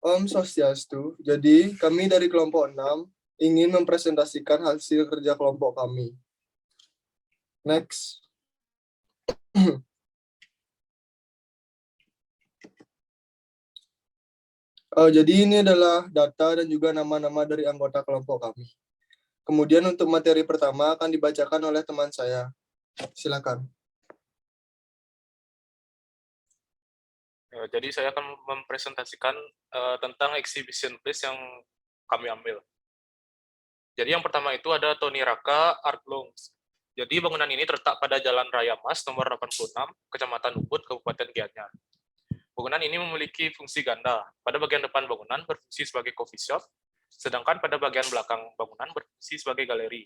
Om Swastiastu. Jadi, kami dari kelompok 6 ingin mempresentasikan hasil kerja kelompok kami. Next. Jadi ini adalah data dan juga nama-nama dari anggota kelompok kami. Kemudian untuk materi pertama akan dibacakan oleh teman saya. Silakan. Jadi saya akan mempresentasikan tentang exhibition place yang kami ambil. Jadi yang pertama itu ada Tony Raka Art Lounge. Jadi bangunan ini terletak pada Jalan Raya Mas nomor 86, Kecamatan Ubud, Kabupaten Gianyar. Bangunan ini memiliki fungsi ganda. Pada bagian depan bangunan berfungsi sebagai coffee shop, sedangkan pada bagian belakang bangunan berfungsi sebagai galeri.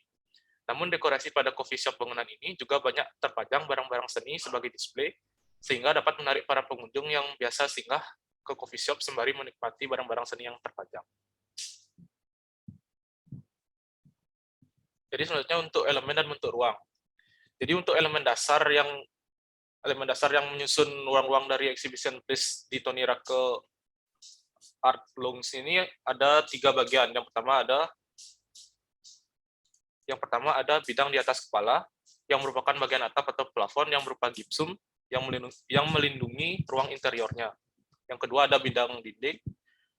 Namun dekorasi pada coffee shop bangunan ini juga banyak terpajang barang-barang seni sebagai display, sehingga dapat menarik para pengunjung yang biasa singgah ke coffee shop sembari menikmati barang-barang seni yang terpajang. Jadi selanjutnya untuk elemen dan bentuk ruang. Jadi untuk elemen dasar yang menyusun ruang-ruang dari exhibition place di Tony Rake Art Lounge ini ada 3 bagian. Yang pertama ada bidang di atas kepala, yang merupakan bagian atap atau plafon yang berupa gipsum yang melindungi ruang interiornya. Yang kedua ada bidang dinding,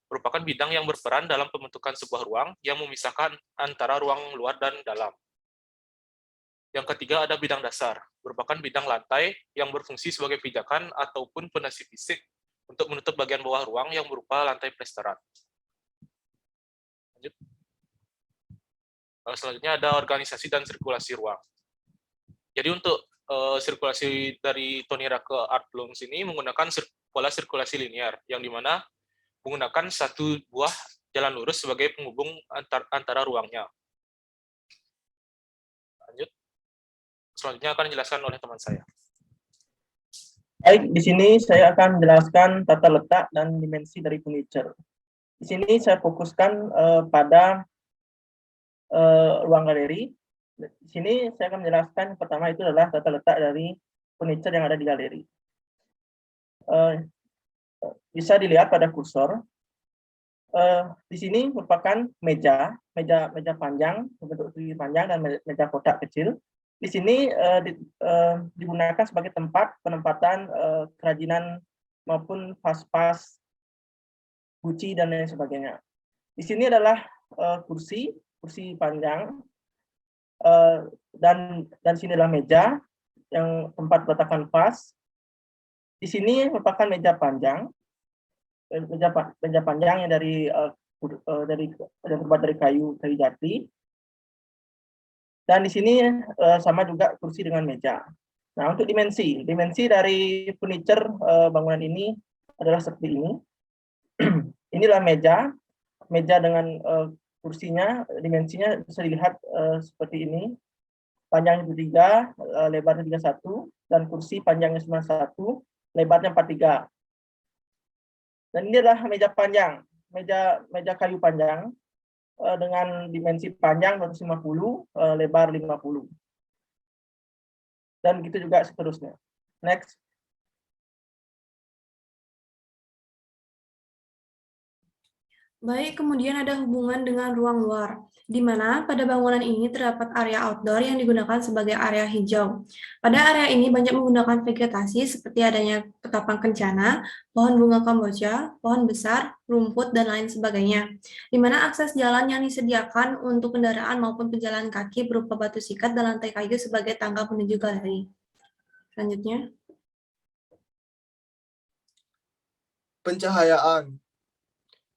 merupakan bidang yang berperan dalam pembentukan sebuah ruang yang memisahkan antara ruang luar dan dalam. Yang ketiga ada bidang dasar, merupakan bidang lantai yang berfungsi sebagai pijakan ataupun pondasi fisik untuk menutup bagian bawah ruang yang berupa lantai plesteran. Lanjut. Selanjutnya ada organisasi dan sirkulasi ruang. Jadi untuk sirkulasi dari Tony Rake Art Lounge ini menggunakan pola sirkulasi linear, yang dimana menggunakan satu buah jalan lurus sebagai penghubung antara ruangnya. Lanjut. Selanjutnya akan dijelaskan oleh teman saya. Baik, di sini saya akan menjelaskan tata letak dan dimensi dari furniture. Di sini saya fokuskan pada ruang galeri. Di sini saya akan menjelaskan pertama itu adalah tata letak dari furniture yang ada di galeri. Bisa dilihat pada kursor. Di sini merupakan meja panjang, bentuk segi panjang dan meja kotak kecil. Di sini digunakan sebagai tempat penempatan kerajinan maupun vas-vas, guci dan lain sebagainya. Di sini adalah kursi panjang, dan sini adalah meja yang tempat letakkan vas. Di sini merupakan meja panjang yang terbuat dari kayu jati. Dan di sini sama juga kursi dengan meja. Nah, untuk dimensi dari furniture bangunan ini adalah seperti ini. Inilah meja dengan kursinya, dimensinya bisa dilihat seperti ini. Panjangnya 3, lebarnya 31, dan kursi panjangnya 91, lebarnya 43. Dan ini adalah meja panjang, meja kayu panjang dengan dimensi panjang 150, lebar 50. Dan gitu juga seterusnya. Next. Baik, kemudian ada hubungan dengan ruang luar, di mana pada bangunan ini terdapat area outdoor yang digunakan sebagai area hijau. Pada area ini banyak menggunakan vegetasi seperti adanya ketapang kencana, pohon bunga kamboja, pohon besar, rumput, dan lain sebagainya. Di mana akses jalan yang disediakan untuk kendaraan maupun pejalan kaki berupa batu sikat dan lantai kayu sebagai tangga menuju galeri. Selanjutnya. Pencahayaan.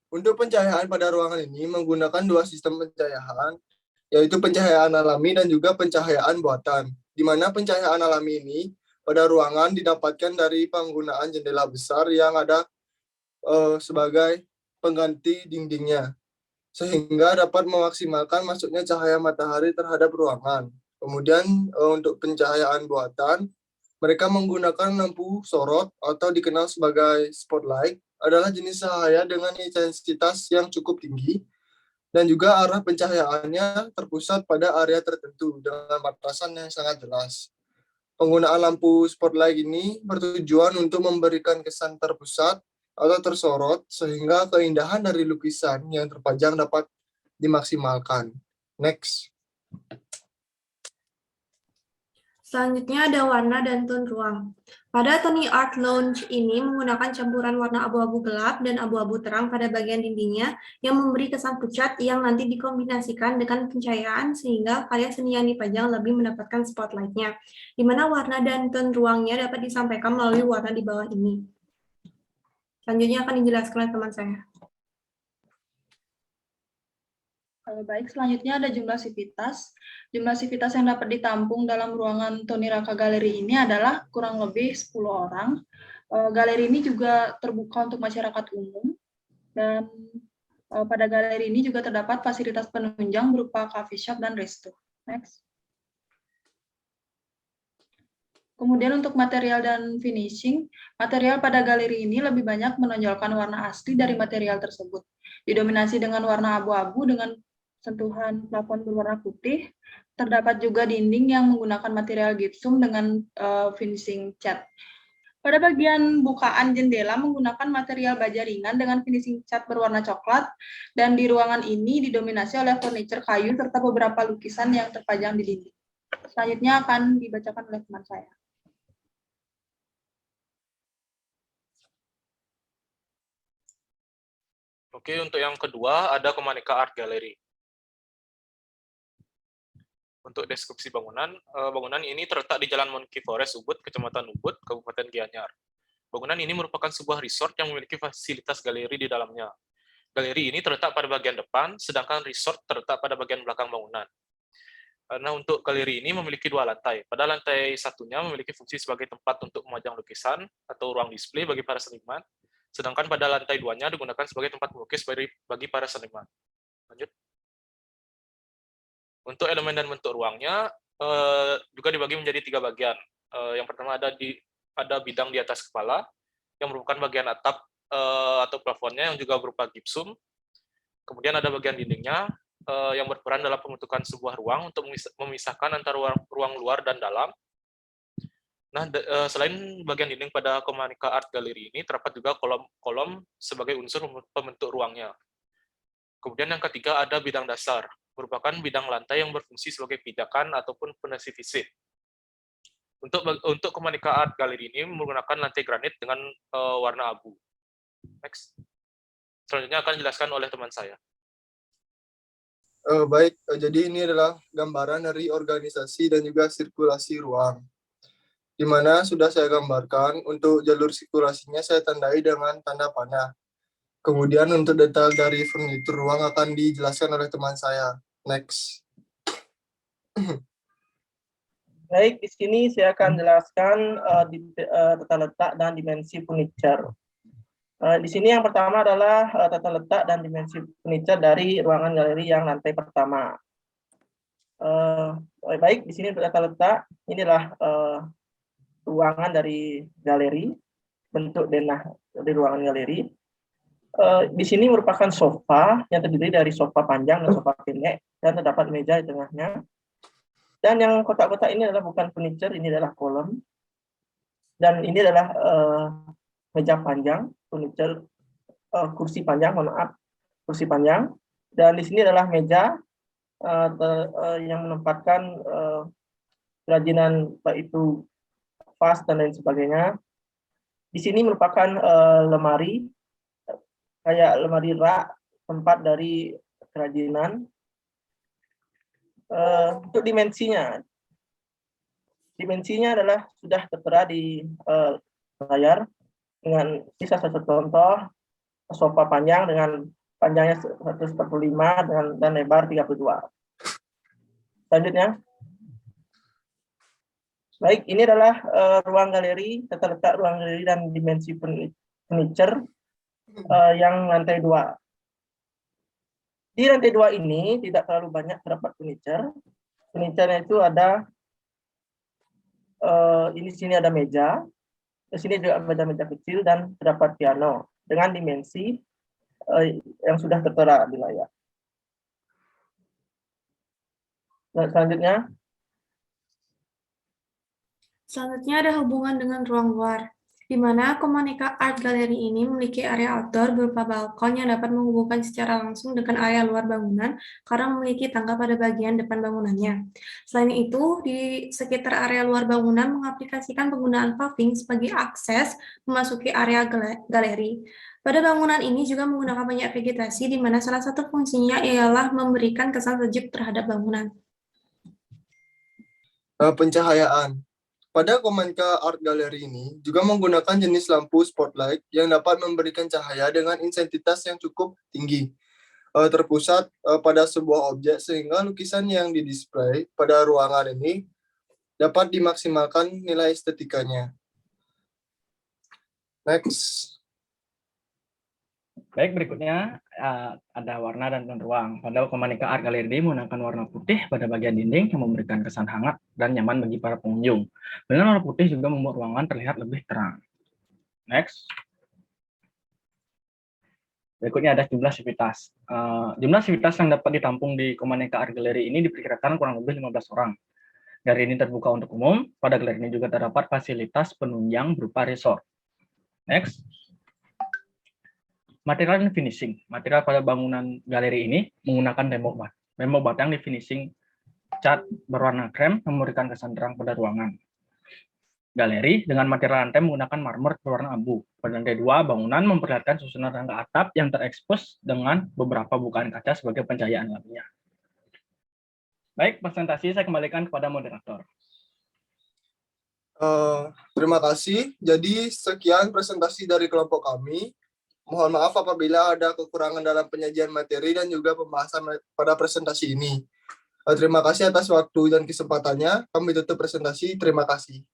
Untuk pencahayaan pada ruangan ini menggunakan 2 sistem pencahayaan, yaitu pencahayaan alami dan juga pencahayaan buatan. Di mana pencahayaan alami ini pada ruangan didapatkan dari penggunaan jendela besar yang ada sebagai pengganti dindingnya, sehingga dapat memaksimalkan masuknya cahaya matahari terhadap ruangan. Kemudian untuk pencahayaan buatan, mereka menggunakan lampu sorot atau dikenal sebagai spotlight, adalah jenis cahaya dengan intensitas yang cukup tinggi dan juga arah pencahayaannya terpusat pada area tertentu dengan batasan yang sangat jelas. Penggunaan lampu spotlight ini bertujuan untuk memberikan kesan terpusat atau tersorot sehingga keindahan dari lukisan yang terpajang dapat dimaksimalkan. Next. Selanjutnya ada warna dan tone ruang. Pada Tony Art Lounge ini menggunakan campuran warna abu-abu gelap dan abu-abu terang pada bagian dindingnya yang memberi kesan pucat yang nanti dikombinasikan dengan pencahayaan sehingga karya seni yang dipajang lebih mendapatkan spotlight-nya, di mana warna dan tone ruangnya dapat disampaikan melalui warna di bawah ini. Selanjutnya akan dijelaskan oleh teman saya. Baik, selanjutnya ada jumlah sivitas. Jumlah sivitas yang dapat ditampung dalam ruangan Tony Raka Galeri ini adalah kurang lebih 10 orang. Galeri ini juga terbuka untuk masyarakat umum, dan pada galeri ini juga terdapat fasilitas penunjang berupa coffee shop dan resto. Next. Kemudian untuk material dan finishing, material pada galeri ini lebih banyak menonjolkan warna asli dari material tersebut. Didominasi dengan warna abu-abu dengan sentuhan plafon berwarna putih. Terdapat juga dinding yang menggunakan material gypsum dengan finishing cat. Pada bagian bukaan jendela menggunakan material baja ringan dengan finishing cat berwarna coklat, dan di ruangan ini didominasi oleh furniture kayu serta beberapa lukisan yang terpajang di dinding. Selanjutnya akan dibacakan oleh teman saya. Oke, untuk yang kedua ada Komanika Art Gallery. Untuk deskripsi bangunan, bangunan ini terletak di Jalan Monkey Forest, Ubud, Kecamatan Ubud, Kabupaten Gianyar. Bangunan ini merupakan sebuah resort yang memiliki fasilitas galeri di dalamnya. Galeri ini terletak pada bagian depan, sedangkan resort terletak pada bagian belakang bangunan. Nah, untuk galeri ini memiliki 2 lantai. Pada lantai satunya memiliki fungsi sebagai tempat untuk memajang lukisan atau ruang display bagi para seniman, sedangkan pada lantai 2-nya digunakan sebagai tempat melukis bagi para seniman. Lanjut. Untuk elemen dan bentuk ruangnya juga dibagi menjadi 3 bagian. Yang pertama ada bidang di atas kepala, yang merupakan bagian atap atau plafonnya yang juga berupa gipsum. Kemudian ada bagian dindingnya yang berperan dalam pembentukan sebuah ruang untuk memisahkan antara ruang luar dan dalam. Nah, selain bagian dinding pada Komanika Art Gallery ini, terdapat juga kolom-kolom sebagai unsur pembentuk ruangnya. Kemudian yang ketiga ada bidang dasar, merupakan bidang lantai yang berfungsi sebagai pijakan ataupun fondasi fisik. Untuk Komanika Art Gallery ini menggunakan lantai granit dengan warna abu. Next. Selanjutnya akan dijelaskan oleh teman saya. Baik, jadi ini adalah gambaran dari organisasi dan juga sirkulasi ruang. Di mana sudah saya gambarkan, untuk jalur sirkulasinya saya tandai dengan tanda panah. Kemudian untuk detail dari furnitur ruang akan dijelaskan oleh teman saya. Next. Baik, di sini saya akan jelaskan tata letak dan dimensi furniture. Di sini yang pertama adalah tata letak dan dimensi furniture dari ruangan galeri yang lantai pertama. Baik, di sini untuk tata letak, inilah ruangan dari galeri, bentuk denah dari ruangan galeri. Di sini merupakan sofa yang terdiri dari sofa panjang dan sofa pendek, dan terdapat meja di tengahnya. Dan yang kotak-kotak ini adalah bukan furniture, ini adalah kolom. Dan ini adalah meja panjang, furniture, kursi panjang, mohon maaf, kursi panjang. Dan di sini adalah meja yang menempatkan kerajinan, baik itu vas dan lain sebagainya. Di sini merupakan lemari, kayak lemari rak, tempat dari kerajinan. Untuk dimensinya adalah sudah tertera di layar dengan bisa satu contoh, sofa panjang dengan panjangnya 145 dan lebar 32. Selanjutnya, baik, ini adalah ruang galeri, tata letak ruang galeri dan dimensi furniture yang lantai 2. Di lantai 2 ini tidak terlalu banyak terdapat furniture. Furniture-nya itu ada ini sini ada meja, di sini juga meja-meja kecil dan terdapat piano dengan dimensi yang sudah tertera di layar. Selanjutnya ada hubungan dengan ruang luar. di mana Komanika Art Gallery ini memiliki area outdoor berupa balkon yang dapat menghubungkan secara langsung dengan area luar bangunan karena memiliki tangga pada bagian depan bangunannya. Selain itu, di sekitar area luar bangunan mengaplikasikan penggunaan paving sebagai akses memasuki area galeri. Pada bangunan ini juga menggunakan banyak vegetasi, di mana salah satu fungsinya ialah memberikan kesan sejuk terhadap bangunan. Pencahayaan. Pada Komanika Art Gallery ini juga menggunakan jenis lampu spotlight yang dapat memberikan cahaya dengan intensitas yang cukup tinggi, terpusat pada sebuah objek sehingga lukisan yang didisplay pada ruangan ini dapat dimaksimalkan nilai estetikanya. Next. Baik, berikutnya ada warna dan tone ruang. Pada Komanika Art Gallery menggunakan warna putih pada bagian dinding yang memberikan kesan hangat dan nyaman bagi para pengunjung. Dengan warna putih juga membuat ruangan terlihat lebih terang. Next. Berikutnya ada jumlah sivitas. Jumlah sivitas yang dapat ditampung di Komanika Art Gallery ini diperkirakan kurang lebih 15 orang. Galeri ini terbuka untuk umum. Pada galeri ini juga terdapat fasilitas penunjang berupa resort. Next. Material dan finishing. Material pada bangunan galeri ini menggunakan tembok batang di finishing cat berwarna krem memberikan kesan terang pada ruangan. Galeri dengan material lantai menggunakan marmer berwarna abu. Pada lantai 2, bangunan memperlihatkan susunan rangka atap yang terekspos dengan beberapa bukaan kaca sebagai pencahayaan alamiah. Baik, presentasi saya kembalikan kepada moderator. Terima kasih. Jadi sekian presentasi dari kelompok kami. Mohon maaf apabila ada kekurangan dalam penyajian materi dan juga pembahasan pada presentasi ini. Terima kasih atas waktu dan kesempatannya. Kami tutup presentasi. Terima kasih.